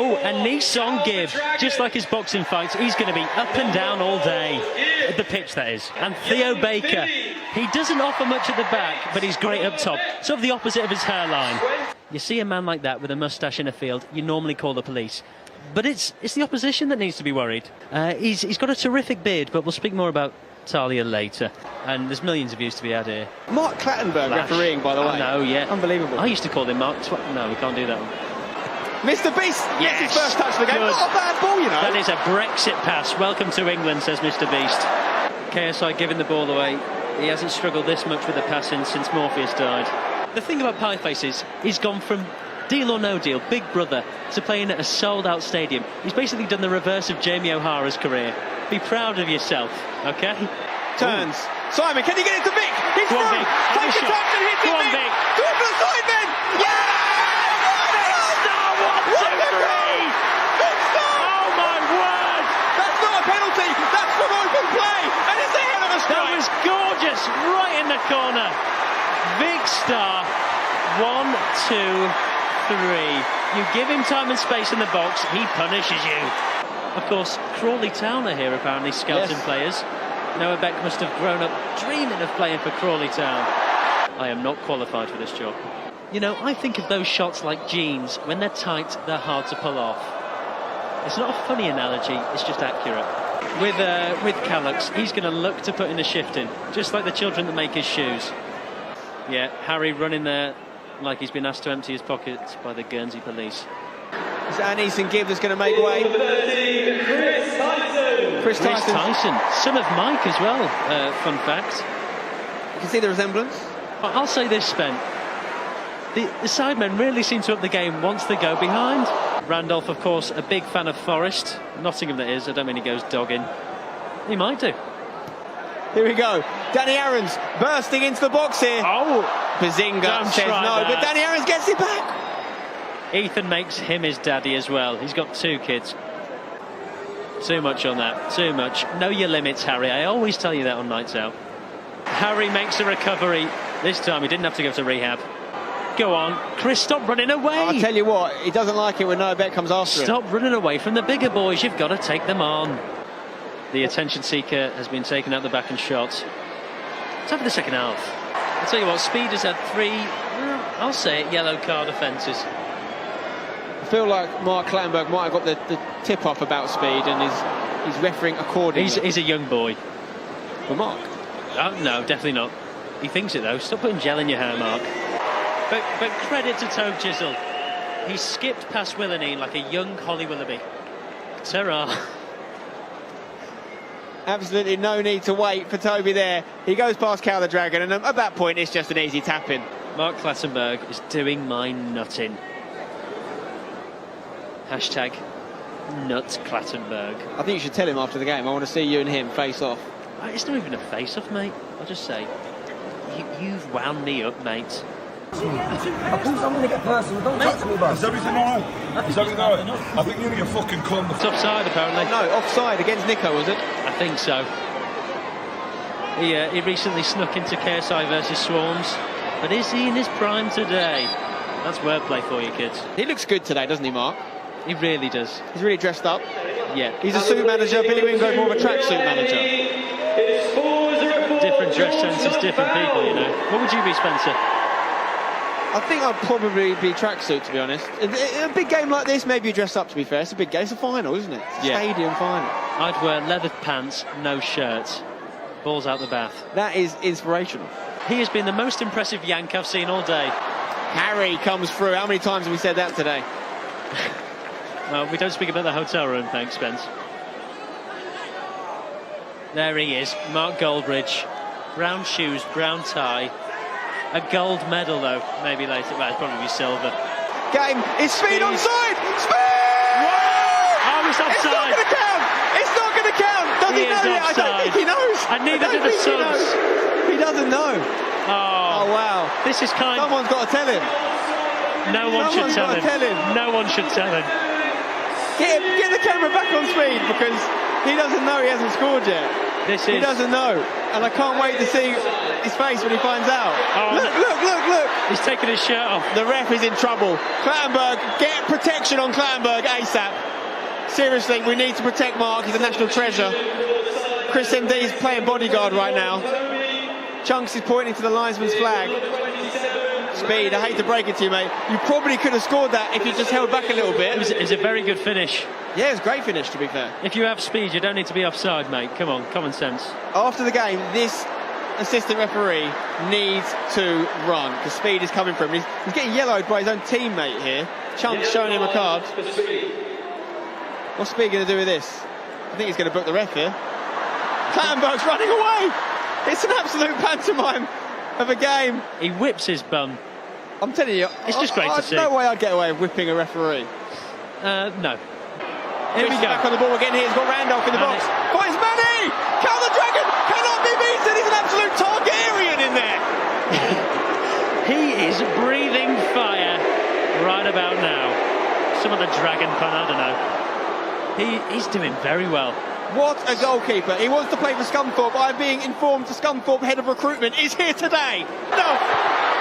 Oh, a Nissan give. Just like his boxing fights, he's going to be up and down all day. The pitch, that is. And Theo Baker, he doesn't offer much at the back, but he's great up top. Sort of the opposite of his hairline. You see a man like that with a moustache in a field, you normally call the police. But it's the opposition that needs to be worried. He's got a terrific beard, but we'll speak more about Talia later. And there's millions of views to be had here. Mark Clattenburg refereeing, by the way. No, yeah. Unbelievable. I used to call him Mark No, we can't do that one. Mr. Beast gets his first touch of the game. Good. Not a bad ball, you know. That is a Brexit pass. Welcome to England, says Mr. Beast. KSI giving the ball away. He hasn't struggled this much with the passing since Morpheus died. The thing about Pieface is he's gone from deal or no deal, Big Brother, to playing at a sold-out stadium. He's basically done the reverse of Jamie O'Hara's career. Be proud of yourself, OK? Turns. Ooh. Simon, can he get it to Vic? He's through. Take a touch and hit it, Vic. Go for the Sidemen. Yeah! That's from open play, and it's a hell of a strike. That was gorgeous, right in the corner. Big Star, 1, 2, 3. You give him time and space in the box, he punishes you. Of course, Crawley Town are here apparently scouting players. Noah Beck must have grown up dreaming of playing for Crawley Town. I am not qualified for this job. You know, I think of those shots like jeans. When they're tight, they're hard to pull off. It's not a funny analogy, it's just accurate. With Callux, he's going to look to put in a shift in, just like the children that make his shoes. Yeah, Harry running there like he's been asked to empty his pockets by the Guernsey police. Is that an Easton Gibb that's going to make way? Chris Tyson. Son of Mike as well, fun fact. You can see the resemblance. I'll say this, Spen. The Sidemen really seem to up the game once they go behind. Randolph, of course, a big fan of Forest. Nottingham, that is. I don't mean he goes dogging. He might do. Here we go. Danny Aarons bursting into the box here. Oh! Bazinga says no, but Danny Aarons gets it back. Ethan makes him his daddy as well. He's got 2 kids. Too much on that. Too much. Know your limits, Harry. I always tell you that on nights out. Harry makes a recovery. This time he didn't have to go to rehab. Go on, Chris, stop running away. I'll tell you what, he doesn't like it when Noah Beck comes after him. Stop running away from the bigger boys, you've got to take them on. The attention seeker has been taken out the back and shot. Time for the second half. I'll tell you what, Speed has had 3, I'll say it, yellow card offences. I feel like Mark Clattenburg might have got the tip off about Speed and he's refereeing accordingly. He's a young boy. Well, Mark? Oh, no, definitely not. He thinks it though. Stop putting gel in your hair, Mark. But credit to Tobe Chisel. He skipped past Willeney like a young Holly Willoughby. Ta-ra. Absolutely no need to wait for Toby there. He goes past Cal the Dragon, and at that point it's just an easy tap-in. Mark Clattenburg is doing my nutting. Hashtag nut Clattenburg. I think you should tell him after the game. I want to see you and him face off. It's not even a face-off, mate. I'll just say, you've wound me up, mate. I think I'm going to get personal. Don't touch me, bro. Is everything all right? Is everything all right? I think you're going to get fucking cunt. It's offside, apparently. No, offside against Nico, was it? I think so. He recently snuck into KSI versus Swarms. But is he in his prime today? That's wordplay for you, kids. He looks good today, doesn't he, Mark? He really does. He's really dressed up. Yeah. He's a suit manager. Billy Wingo's more of a tracksuit manager. Different dress senses, different people, you know. What would you be, Spencer? I think I'd probably be tracksuit, to be honest. A big game like this, maybe you dress up, to be fair. It's a big game. It's a final, isn't it? It's a stadium final. I'd wear leather pants, no shirt. Balls out the bath. That is inspirational. He has been the most impressive Yank I've seen all day. Harry comes through. How many times have we said that today? Well, we don't speak about the hotel room, thanks, Spence. There he is, Mark Goldbridge. Brown shoes, brown tie. A gold medal, though, maybe later. Well, it's probably silver. Game is Speed onside! Speed! Oh, it's offside! It's not going to count! It's not going to count! Does he know yet? I don't think he knows. And neither do the subs. He doesn't know. Oh, wow. This is kind. Someone's got to tell him. No one should tell him. No one should tell him. Get the camera back on Speed because he doesn't know he hasn't scored yet. He doesn't know, and I can't wait to see his face when he finds out. Oh, Look! He's taking his shirt off. The ref is in trouble. Clattenburg, get protection on Clattenburg ASAP. Seriously, we need to protect Mark. He's a national treasure. Chris MD is playing bodyguard right now. Chunks is pointing to the linesman's flag. Speed, I hate to break it to you, mate. You probably could have scored that if you just held back a little bit. It was a very good finish. Yeah, it was a great finish, to be fair. If you have speed, you don't need to be offside, mate. Come on, common sense. After the game, this assistant referee needs to run because Speed is coming for him. He's getting yellowed by his own teammate here. Chunks showing him a card. What's Speed going to do with this? I think he's going to book the ref here. Clattenburg's running away. It's an absolute pantomime of a game. He whips his bum. I'm telling you, It's just great to see. No way I'd get away with whipping a referee. No. Here Chris we is go. back on the ball again here. He's got Randolph in the box. Finds Manny! Cal the Dragon cannot be beaten. He's an absolute Targaryen in there. He is breathing fire right about now. Some of the dragon pun, I don't know. He's doing very well. What a goalkeeper. He wants to play for Scunthorpe. I'm being informed the Scunthorpe head of recruitment is here today. No!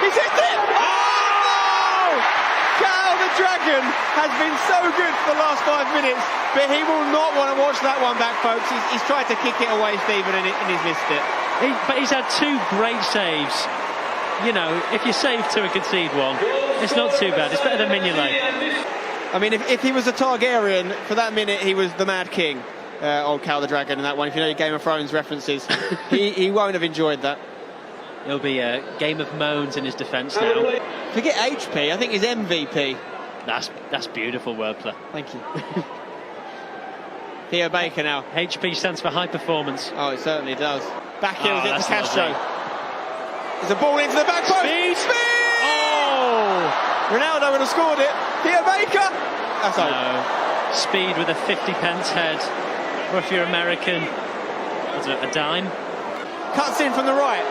He's hit it! Oh, no! Cal the Dragon has been so good for the last 5 minutes, but he will not want to watch that one back, folks. He's tried to kick it away, Stephen, and he's missed it. But he's had 2 great saves. You know, if you save 2 and concede 1, it's not too bad. It's better than Mignolet. I mean, if he was a Targaryen, for that minute he was the Mad King, old Cal the Dragon in that one. If you know your Game of Thrones references, he won't have enjoyed that. It'll be a game of moans in his defence now. Forget HP, I think he's MVP. That's beautiful wordplay. Thank you. Theo Baker now. HP stands for high performance. Oh, it certainly does. Back heels it to that's Castro. lovely. There's a ball into the back post. Speed! Oh! Ronaldo would have scored it. Theo Baker. That's over. No. Speed with a 50-pence head. Or if you're American, what's it, a dime? Cuts in from the right.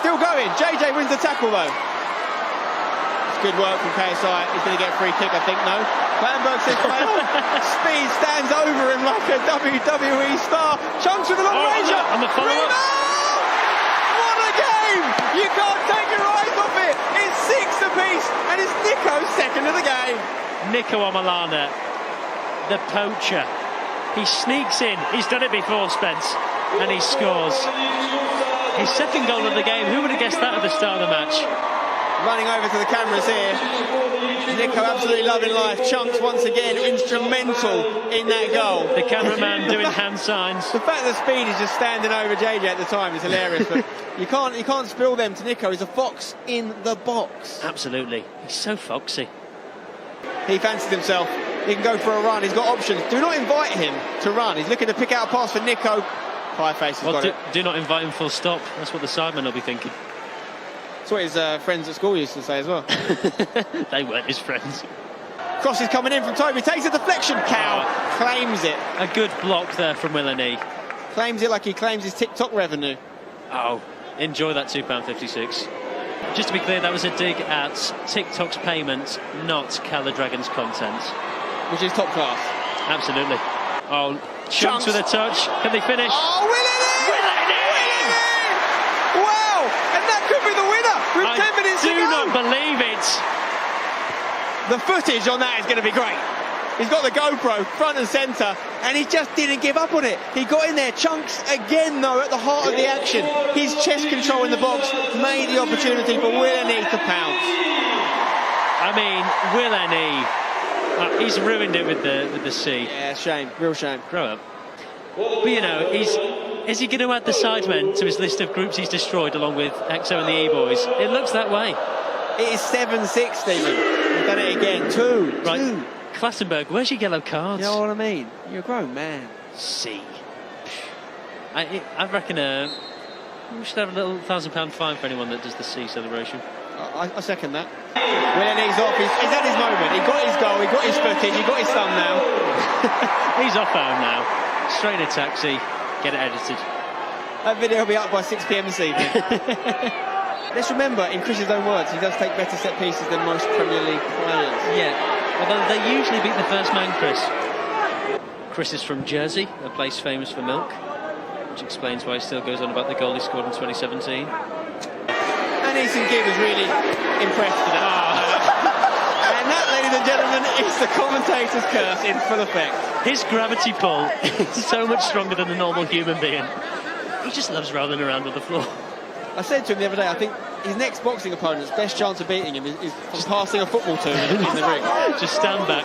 Still going. JJ wins the tackle though. It's good work from KSI. He's going to get a free kick, I think. No. Clattenburg says Speed stands over him like a WWE star. Chunks with a long ranger. On the follow-up. What a game! You can't take your eyes off it. It's 6 apiece, and it's Nico's second of the game. Nico Omalana, the poacher. He sneaks in. He's done it before, Spence, and he scores. His second goal of the game. Who would have guessed that at the start of the match? Running over to the cameras here. Nico absolutely loving life. Chunks once again instrumental in that goal. The cameraman doing hand signs. The fact that Speed is just standing over JJ at the time is hilarious. But you can't spill them to Nico. He's a fox in the box. Absolutely. He's so foxy. He fancies himself. He can go for a run. He's got options. Do not invite him to run. He's looking to pick out a pass for Nico. Fireface has got it. Do not invite him full stop. That's what the Sidemen will be thinking. That's what his friends at school used to say as well. They weren't his friends. Cross is coming in from Toby. Takes a deflection. Cow claims it. A good block there from Willeney. Claims it like he claims his TikTok revenue. Oh, enjoy that £2.56. Just to be clear, that was a dig at TikTok's payment, not Cal the Dragon's content. Which is top class. Absolutely. Oh, Chunks with a touch. Can they finish? Oh, Willeney! Willeney! Wow! And that could be the winner with 10 minutes to go. I do not believe it. The footage on that is going to be great. He's got the GoPro front and centre, and he just didn't give up on it. He got in there. Chunks again, though, at the heart of the action. His chest control in the box made the opportunity for Willeney to pounce. I mean, Willeney. He's ruined it with the C. Yeah, shame, real shame. Grow up. But you know, is he going to add the Sidemen to his list of groups he's destroyed along with EXO and the E-Boys? It looks that way. It is 7-6, Stephen. We've done it again. Two. Clattenburg, where's your yellow cards? You know what I mean? You're a grown man. C. I reckon we should have a little £1,000 fine for anyone that does the C celebration. I second that. Willeney's off. He's had his moment. He got his goal. He got his footage. He got his thumbnail. He's off home now. Straight in a taxi. Get it edited. That video will be up by 6 PM this evening. Let's remember, in Chris's own words, he does take better set pieces than most Premier League players. Yeah, although they usually beat the first man, Chris. Chris is from Jersey, a place famous for milk. Which explains why he still goes on about the goal he scored in 2017. And Ethan Gibb was really impressed with that. And that, ladies and gentlemen, is the commentator's curse in full effect. His gravity pull is so much stronger than a normal human being. He just loves rolling around on the floor. I said to him the other day, I think his next boxing opponent's best chance of beating him is from passing a football to him in the ring. Just stand back.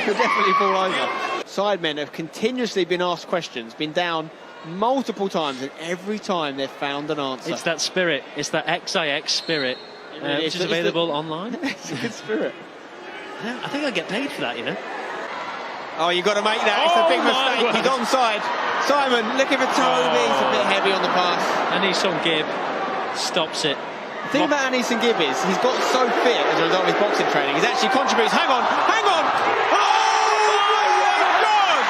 He'll definitely fall over. Sidemen have continuously been asked questions, been down multiple times, and every time they've found an answer. It's that spirit. It's that XIX spirit, which is available online. It's a good spirit. I think I get paid for that, you know. Oh, you've got to make that. It's a big mistake. He's onside. Simon looking for Toby. He's a bit heavy on the pass. Anison Gibb stops it. The thing about Anison Gibb is he's got so fit as a result of his boxing training. He's actually contributes. Hang on, hang on. Oh my God!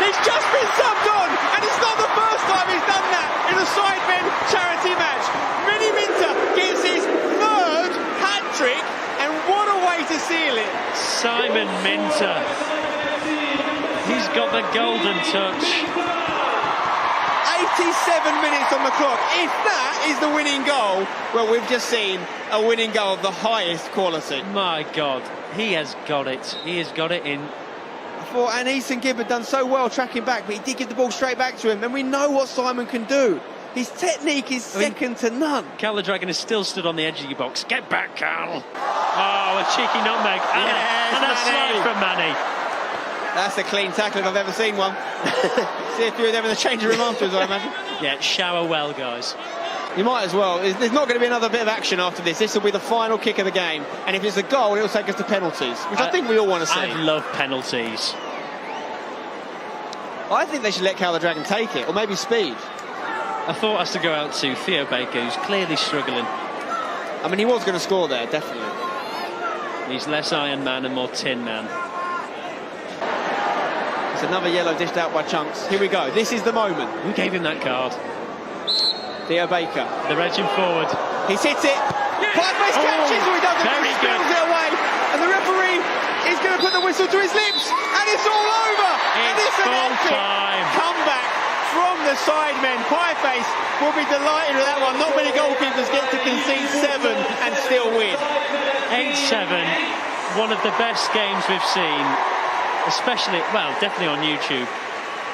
He's just been subbed on, and it's not the first time he's done that in a Sidemen charity match. Mini Minter gets his third hat trick, and what a way to seal it. Simon Minter. He's got the golden touch. 87 minutes on the clock. If that is the winning goal, well, we've just seen a winning goal of the highest quality. My God, he has got it. He has got it in. I thought Anison Gibb had done so well tracking back, but he did give the ball straight back to him, and we know what Simon can do. His technique is second to none. Cal the Dragon is still stood on the edge of your box. Get back, Cal. Oh, a cheeky nutmeg. And a slide from Manny. That's a clean tackle if I've ever seen one. See if you're there in the changing room afterwards, I imagine. Yeah, shower well, guys. You might as well. There's not going to be another bit of action after this. This will be the final kick of the game. And if it's a goal, it'll take us to penalties, which I think we all want to see. I love penalties. I think they should let Cal the Dragon take it, or maybe Speed. I thought has to go out to Theo Baker, who's clearly struggling. I mean, he was going to score there, definitely. He's less Iron Man and more Tin Man. It's another yellow dished out by Chunks. Here we go. This is the moment. Who gave him that card? Theo Baker. They're edging forward. He's hit it. Pie-face catches, or he doesn't. Very He good. spills it away. And the referee is going to put the whistle to his lips. And it's all over. And it's an epic comeback from the Sidemen. Pie-face will be delighted with that one. Not many goalkeepers get to concede 7 and still win. 8-7. One of the best games we've seen. Especially, well, definitely on YouTube.